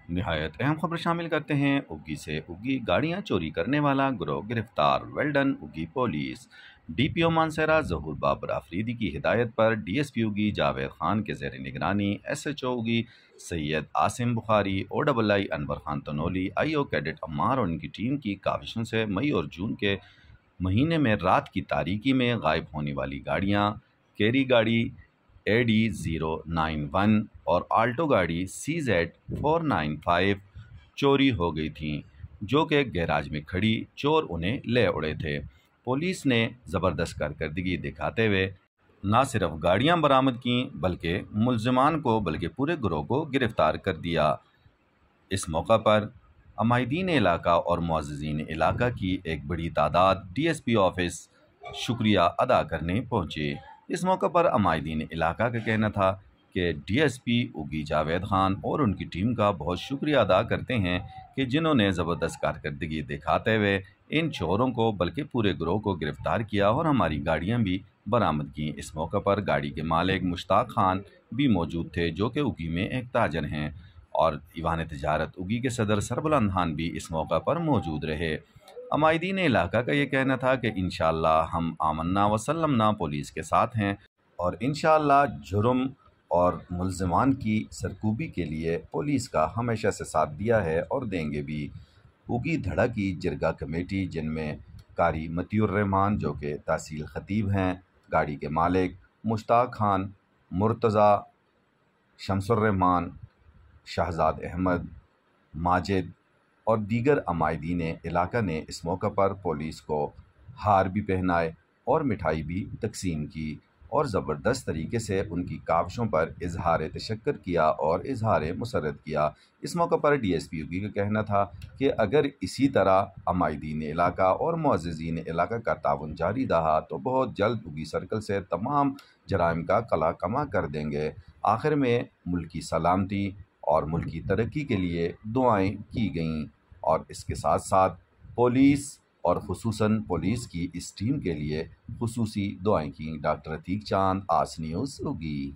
نہایت اہم خبر شامل کرتے ہیں۔ اگی سے اگی گاڑیاں چوری کرنے والا گروہ گرفتار، ویلڈن اگی پولیس۔ ڈی پی او مانسہرہ ظہور بابر آفریدی کی ہدایت پر ڈی ایس پی اگی جاوید خان کے زیر نگرانی ایس ایچ او اگی سید عاصم بخاری، او ڈبل آئی انور خان تنولی، آئی او کیڈٹ عمار اور ان کی ٹیم کی کاوشوں سے مئی اور جون کے مہینے میں رات کی تاریکی میں غائب ہونے والی گاڑیاں کیری گاڑی AD091 اور آلٹو گاڑی CZ495 چوری ہو گئی تھیں، جو کہ گیراج میں کھڑی چور انہیں لے اڑے تھے۔ پولیس نے زبردست کارکردگی دکھاتے ہوئے نہ صرف گاڑیاں برآمد کیں بلکہ ملزمان کو پورے گروہ کو گرفتار کر دیا۔ اس موقع پر عمائدین علاقہ اور معززین علاقہ کی ایک بڑی تعداد ڈی ایس پی آفس شکریہ ادا کرنے پہنچے۔ اس موقع پر عمائدین علاقہ کا کہنا تھا کہ ڈی ایس پی اگی جاوید خان اور ان کی ٹیم کا بہت شکریہ ادا کرتے ہیں کہ جنہوں نے زبردست کارکردگی دکھاتے ہوئے ان چوروں کو پورے گروہ کو گرفتار کیا اور ہماری گاڑیاں بھی برآمد کیں۔ اس موقع پر گاڑی کے مالک مشتاق خان بھی موجود تھے، جو کہ اگی میں ایک تاجر ہیں، اور ایوان تجارت اگی کے صدر سربلند خان بھی اس موقع پر موجود رہے۔ عمائدین علاقہ کا یہ کہنا تھا کہ انشاءاللہ ہم آمنا وسلمنا پولیس کے ساتھ ہیں اور انشاءاللہ جرم اور ملزمان کی سرکوبی کے لیے پولیس کا ہمیشہ سے ساتھ دیا ہے اور دیں گے بھی۔ اگی دھڑا کی جرگہ کمیٹی، جن میں قاری مطیع الرحمان جو کہ تحصیل خطیب ہیں، گاڑی کے مالک مشتاق خان، مرتضیٰ، شمس الرحمان، شہزاد احمد، ماجد اور دیگر عمائدین علاقہ نے اس موقع پر پولیس کو ہار بھی پہنائے اور مٹھائی بھی تقسیم کی اور زبردست طریقے سے ان کی کاوشوں پر اظہار تشکر کیا اور اظہار مسرت کیا۔ اس موقع پر ڈی ایس پی اگی کا کہنا تھا کہ اگر اسی طرح عمائدین علاقہ اور معززین علاقہ کا تعاون جاری رہا تو بہت جلد اگی سرکل سے تمام جرائم کا قلع کما کر دیں گے۔ آخر میں ملکی سلامتی اور ملکی ترقی کے لیے دعائیں کی گئیں اور اس کے ساتھ ساتھ پولیس اور خصوصاً پولیس کی اس ٹیم کے لیے خصوصی دعائیں کیں۔ ڈاکٹر عتیق چاند، آس نیوز، اگی۔